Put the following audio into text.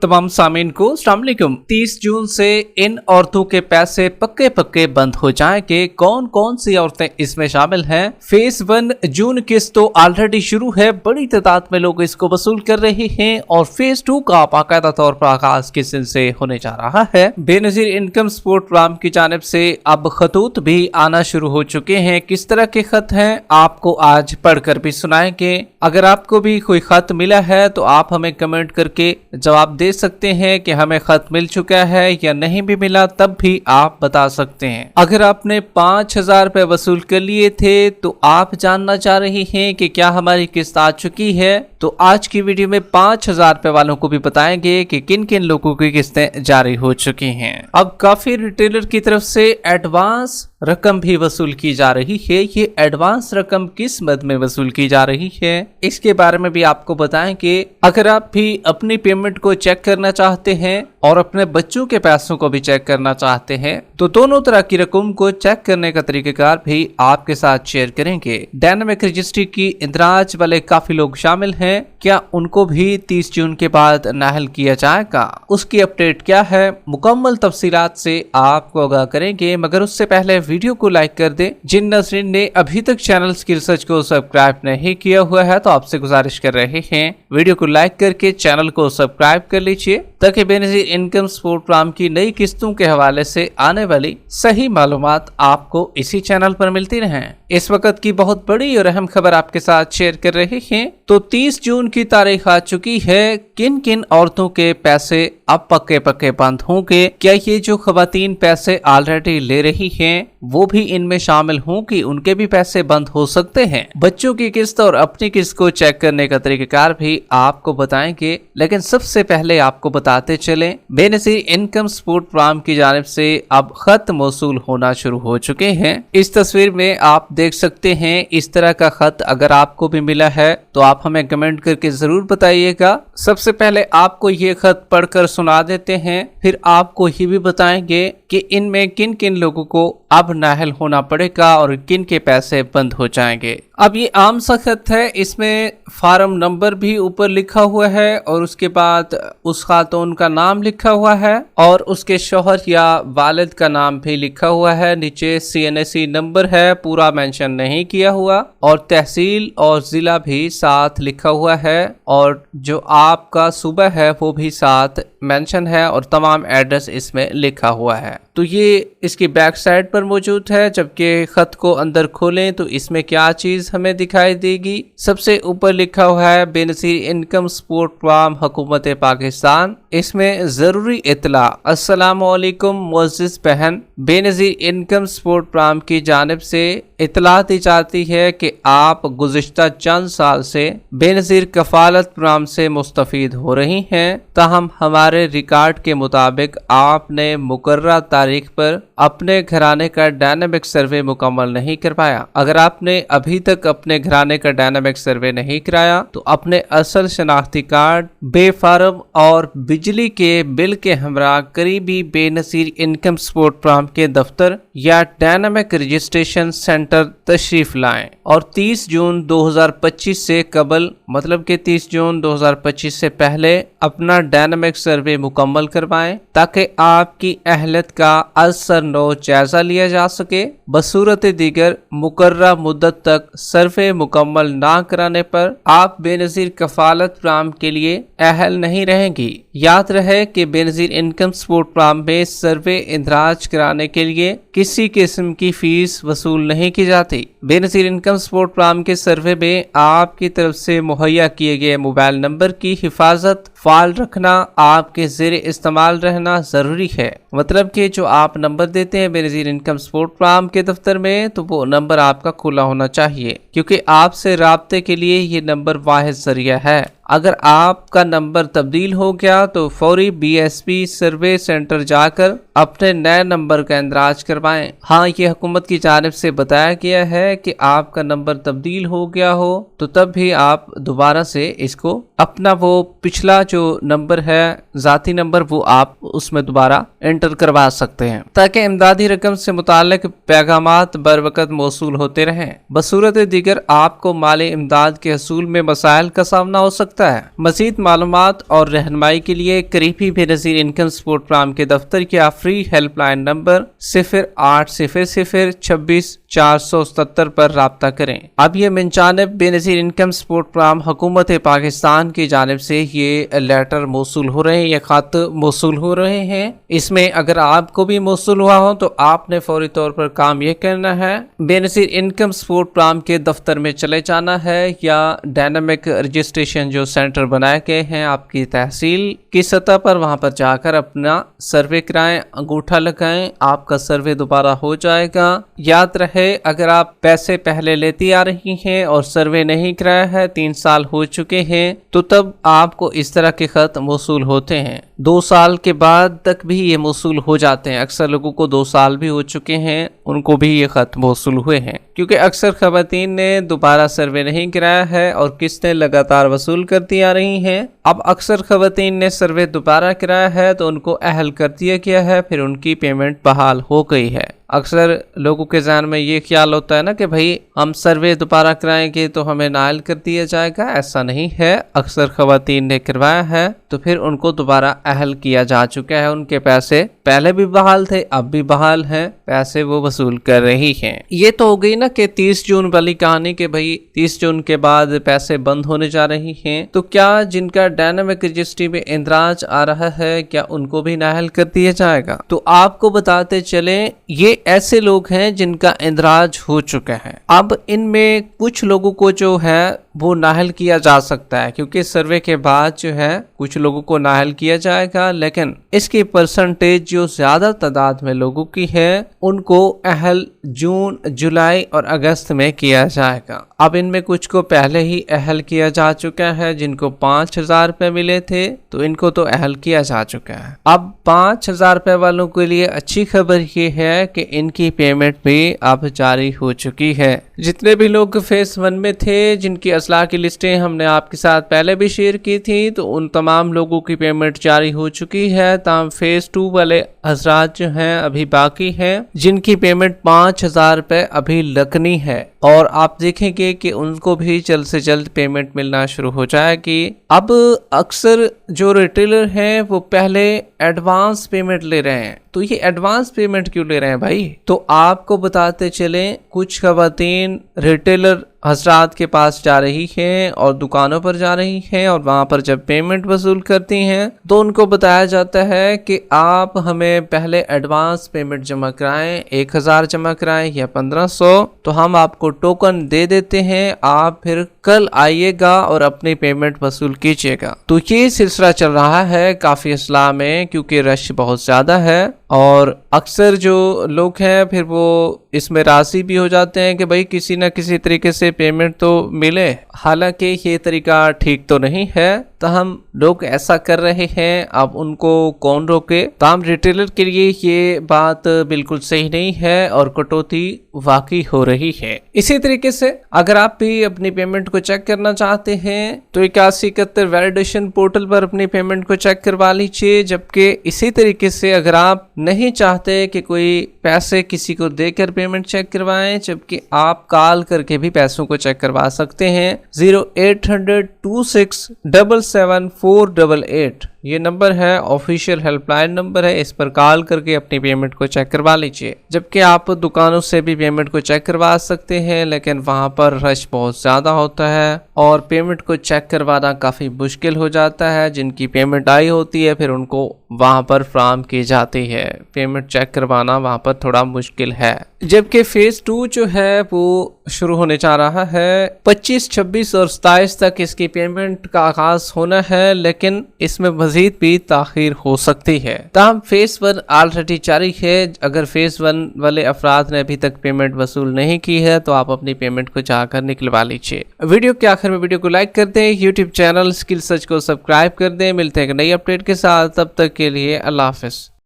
तमाम सामीन को अस्सलाम वालेकुम। 30 जून से इन औरतों के पैसे पक्के पक्के बंद हो जाएंगे। कौन कौन सी औरतें इसमें शामिल हैं? फेज 1 जून किस्त तो ऑलरेडी शुरू है, बड़ी तादाद में लोग इसको वसूल कर रहे हैं और फेज 2 का बाकायदा तौर पर आगाज किस दिन से होने जा रहा है। बेनजीर इनकम सपोर्ट प्रोग्राम की जानिब से अब खतूत भी आना शुरू हो चुके हैं। किस तरह के खत हैं आपको आज पढ़कर भी सुनाएंगे। अगर आपको भी कोई खत मिला है तो आप हमें कमेंट करके जवाब दे सकते हैं कि हमें खत मिल चुका है या नहीं भी मिला, तब भी आप बता सकते हैं। अगर आपने 5000 रुपए वसूल कर लिए थे तो आप जानना चाह रही हैं कि क्या हमारी किस्त आ चुकी है, तो आज की वीडियो में 5000 रुपए वालों को भी बताएंगे कि किन किन लोगों की किस्तें जारी हो चुकी हैं। अब काफी रिटेलर की तरफ से एडवांस रकम भी वसूल की जा रही है। ये एडवांस रकम किस मद में वसूल की जा रही है, इसके बारे में भी आपको बताएंगे। अगर आप भी अपनी पेमेंट को चेक करना चाहते हैं और अपने बच्चों के पैसों को भी चेक करना चाहते हैं तो दोनों तरह की रकम को चेक करने का तरीकाकार भी आपके साथ शेयर करेंगे। डायनामिक रजिस्ट्री की इंदराज वाले काफी लोग शामिल हैं, क्या उनको भी 30 जून के बाद नाहल किया जाएगा? उसकी अपडेट क्या है, मुकम्मल तफसीलात से आपको आगाह करेंगे। मगर उससे पहले वीडियो को लाइक कर दें। जिन नाज़रीन ने अभी तक चैनल स्किल सर्च को सब्सक्राइब नहीं किया हुआ है तो आपसे गुजारिश कर रहे हैं वीडियो को लाइक करके चैनल को सब्सक्राइब कर लीजिए ताकि बेनजीर इनकम सपोर्ट प्रोग्राम की नई किस्तों के हवाले से आने वाली सही मालूमात आपको इसी चैनल पर मिलती रहें। इस वक्त की बहुत बड़ी और अहम खबर आपके साथ शेयर कर रहे हैं। तो 30 जून की तारीख आ चुकी है। किन किन औरतों के पैसे अब पक्के पक्के बंद होंगे? क्या ये जो खवातीन पैसे ऑलरेडी ले रही हैं वो भी इनमें शामिल होंगी? उनके भी पैसे बंद हो सकते हैं। बच्चों की किस्त और अपनी किस्त को चेक करने का तरीकाकार भी आपको बताएंगे। लेकिन सबसे पहले आपको बताते चलें, बेनजीर इनकम सपोर्ट प्रोग्राम की जानिब से अब खत मौसूल होना शुरू हो चुके हैं। इस तस्वीर में आप देख सकते हैं इस तरह का खत अगर आपको भी मिला है तो आप हमें कमेंट करके जरूर बताइएगा। सबसे पहले आपको ये खत पढ़कर सुना देते हैं, फिर आपको ये भी बताएंगे कि इनमें किन किन लोगों को अब नाहल होना पड़ेगा और किन के पैसे बंद हो जाएंगे। अब ये आम सा खत है, इसमें फार्म नंबर भी ऊपर लिखा हुआ है और उसके बाद उस खातून का नाम लिखा हुआ है और उसके शौहर या वालिद का नाम भी लिखा हुआ है। नीचे CNSE नंबर है, पूरा मेंशन नहीं किया हुआ, और तहसील और जिला भी साथ लिखा हुआ है और जो आपका सूबा है वो भी साथ मेंशन है और तमाम एड्रेस इसमें लिखा हुआ है। तो ये इसकी बैक साइड पर मौजूद है। जबकि खत को अंदर खोलें तो इसमें क्या चीज हमें दिखाई देगी? सबसे ऊपर लिखा हुआ है बेनजीर इनकम सपोर्ट प्रोग्राम हुकूमत पाकिस्तान। इसमें जरूरी इत्तला, अस्सलाम वालेकुम मुअज़्ज़िज़ बहन, बेनजीर इनकम सपोर्ट प्रोग्राम की जानिब से इत्तला दी जाती है कि आप गुज़िश्ता चंद साल से बेनजीर कफालत प्रोग्राम से मुस्तफीद हो रही हैं। ताहम हमारे रिकॉर्ड के मुताबिक आपने मुकर्रर तारीख पर अपने घराने का डायनामिक सर्वे मुकम्मल नहीं करवाया। अगर आपने अभी तक अपने घराने का डायनामिक सर्वे नहीं कराया तो अपने असल शनाख्ती कार्ड, बेफार्म और बिजली के बिल के हमरा करीबी बेनजीर इनकम सपोर्ट प्रोग्राम के दफ्तर या डायनामिक रजिस्ट्रेशन सेंटर तशरीफ लाएं और 30 जून 2025 से कबल, मतलब कि 30 जून 2025 से पहले अपना डायनामिक सर्वे मुकम्मल करवाएं ताकि आपकी अहलियत का असर नो जायजा लिया जा सके। बसूरत दीगर मुकर्रर मुद्दत तक सर्वे मुकम्मल ना कराने पर आप बेनजीर कफालत प्रोग्राम के लिए अहल नहीं रहेंगी। याद रहे कि बेनजीर इनकम सपोर्ट प्रोग्राम में सर्वे इंदराज कराने के लिए किसी किस्म की फीस वसूल नहीं की जाती। बेनजीर इनकम सपोर्ट प्रोग्राम के सर्वे में आपकी तरफ से मुहैया किए गए मोबाइल नंबर की हिफाजत फाल रखना, आपके ज़ेरे इस्तेमाल रहना जरूरी है। मतलब कि जो आप नंबर देते हैं बेनजीर इनकम सपोर्ट प्रोग्राम के दफ्तर में तो वो नंबर आपका खुला होना चाहिए, क्योंकि आपसे राब्ते के लिए ये नंबर वाहिद जरिया है। अगर आपका नंबर तब्दील हो गया तो फौरी BSP सर्वे सेंटर जाकर अपने नए नंबर का इंदराज करवाएं। हाँ, ये हुकूमत की जानिब से बताया गया है कि आपका नंबर तब्दील हो गया हो तो तब भी आप दोबारा से इसको अपना वो पिछला जो नंबर है ज़ाती नंबर वो आप उसमें दोबारा एंटर करवा सकते हैं ताकि इमदादी रकम से मुताल्लिक पैगामात बर वक़्त मौसूल होते रहें। बसूरत दीगर आपको माली इमदाद के हसूल में मसाइल का सामना हो सकता सकता है। मजीद मालूमात और रहनुमाई के लिए करीबी बेनज़ीर इनकम सपोर्ट प्रोग्राम के दफ्तर या फ्री हेल्पलाइन नंबर 0800266477 पर राब्ता करें। अब ये मिन जानिब बेनज़ीर इनकम सपोर्ट प्रोग्राम हुकूमत पाकिस्तान की जानिब से ये लेटर मौसूल हो रहे हैं, ये खत मौसूल हो रहे हैं। इसमें अगर आपको भी मौसूल हुआ हो तो आपने फौरी तौर पर काम ये करना है, बेनज़ीर इनकम सपोर्ट प्रोग्राम के दफ्तर में चले जाना है या डायनामिक रजिस्ट्रेशन जो सेंटर बनाए गए हैं आपकी तहसील की सतह पर, वहां पर जाकर अपना सर्वे कराएं, अंगूठा लगाएं, आपका सर्वे दोबारा हो जाएगा। याद रहे, अगर आप पैसे पहले लेती आ रही हैं और सर्वे नहीं कराया है, 3 साल हो चुके हैं, तो तब आपको इस तरह के खत मौसूल होते हैं। 2 साल के बाद तक भी ये मौसूल हो जाते हैं। अक्सर लोगों को 2 साल भी हो चुके हैं, उनको भी ये खत मौसूल हुए हैं, क्योंकि अक्सर खवातीन ने दोबारा सर्वे नहीं कराया है और किस्तें लगातार वसूल करती आ रही हैं। अब अक्सर खवातीन ने सर्वे दोबारा कराया है तो उनको अहल कर दिया गया है, फिर उनकी पेमेंट बहाल हो गई है। अक्सर लोगों के ज़हन में ये ख्याल होता है ना कि भाई हम सर्वे दोबारा कराएंगे तो हमें नायल कर दिया जाएगा। ऐसा नहीं है, अक्सर खवातीन ने करवाया है तो फिर उनको दोबारा अहल किया जा चुका है। उनके पैसे पहले भी बहाल थे, अब भी बहाल हैं, पैसे वो वसूल कर रही हैं। ये तो हो गई ना कि 30 जून वाली कहानी कि भाई 30 जून के बाद पैसे बंद होने जा रही हैं। तो क्या जिनका डायनामिक रजिस्ट्री में इंदराज आ रहा है, क्या उनको भी नायल कर दिया जाएगा? तो आपको बताते चले, ये ऐसे लोग हैं जिनका इंदराज हो चुका है। अब इनमें कुछ लोगों को जो है वो नाहल किया जा सकता है, क्योंकि सर्वे के बाद जो है कुछ लोगों को नाहल किया जाएगा, लेकिन इसकी परसेंटेज जो ज्यादा तादाद में लोगों की है उनको अहल जून, जुलाई और अगस्त में किया जाएगा। अब इनमें कुछ को पहले ही अहल किया जा चुका है, जिनको 5,000 रुपए मिले थे तो इनको तो अहल किया जा चुका है। अब 5,000 रुपए वालों के लिए अच्छी खबर ये है कि इनकी पेमेंट भी अब जारी हो चुकी है। जितने भी लोग फेज 1 में थे, जिनकी असला की लिस्टें हमने आपके साथ पहले भी शेयर की थी, तो उन तमाम लोगों की पेमेंट जारी हो चुकी है। तमाम फेज 2 वाले हजरात जो हैं अभी बाकी हैं, जिनकी पेमेंट 5,000 रुपए अभी लगनी है, और आप देखेंगे कि उनको भी जल्द से जल्द पेमेंट मिलना शुरू हो जाएगी। अब अक्सर जो रिटेलर हैं वो पहले एडवांस पेमेंट ले रहे हैं, तो ये एडवांस पेमेंट क्यों ले रहे हैं भाई? तो आपको बताते चलें, कुछ खवातीन रिटेलर हजरात के पास जा रही हैं और दुकानों पर जा रही हैं, और वहां पर जब पेमेंट वसूल करती हैं तो उनको बताया जाता है कि आप हमें पहले एडवांस पेमेंट जमा कराएं, 1,000 जमा कराएं या 1,500, तो हम आपको टोकन दे देते हैं, आप फिर कल आइएगा और अपनी पेमेंट वसूल कीजिएगा। तो ये सिलसिला चल रहा है काफी असला में, क्योंकि रश बहुत ज्यादा है और अक्सर जो लोग हैं फिर वो इसमें राजी भी हो जाते हैं कि भाई किसी न किसी तरीके से पेमेंट तो मिले। हालांकि ये तरीका ठीक तो नहीं है, तहम लोग ऐसा कर रहे हैं, अब उनको कौन रोके। तमाम रिटेलर के लिए ये बात बिल्कुल सही नहीं है और कटौती वाकई हो रही है। इसी तरीके से अगर आप भी अपनी पेमेंट को चेक करना चाहते हैं तो 8171 वैलिडेशन पोर्टल पर अपनी पेमेंट को चेक करवा लीजिए। जबकि इसी तरीके से अगर आप नहीं चाहते कि कोई पैसे किसी को देकर पेमेंट चेक करवाएं, जबकि आप कॉल करके भी पैसों को चेक करवा सकते हैं। 0800-2677-488 ये नंबर है, ऑफिशियल हेल्पलाइन नंबर है, इस पर कॉल करके अपनी पेमेंट को चेक करवा लीजिए। जबकि आप दुकानों से भी पेमेंट को चेक करवा सकते हैं, लेकिन वहां पर रश बहुत ज्यादा होता है और पेमेंट को चेक करवाना काफी मुश्किल हो जाता है। जिनकी पेमेंट आई होती है फिर उनको वहां पर फ्राहम की जाती है, पेमेंट चेक करवाना वहां पर थोड़ा मुश्किल है। जबकि फेज 2 जो है वो शुरू होने जा रहा है 25, 26 और 27 तक इसकी पेमेंट का आगाज होना है, लेकिन इसमें मजीद भी ताखीर हो सकती है। तमाम फेज 1 ऑलरेडी जारी है। अगर फेज 1 वाले अफराद ने अभी तक पेमेंट वसूल नहीं की है तो आप अपनी पेमेंट को जाकर निकलवा लीजिए। वीडियो के आखिर में वीडियो को लाइक कर दें, यूट्यूब चैनल स्किल सर्च को सब्सक्राइब कर दें। मिलते हैं एक नई अपडेट के साथ, तब तक के लिए अल्लाह हाफिज।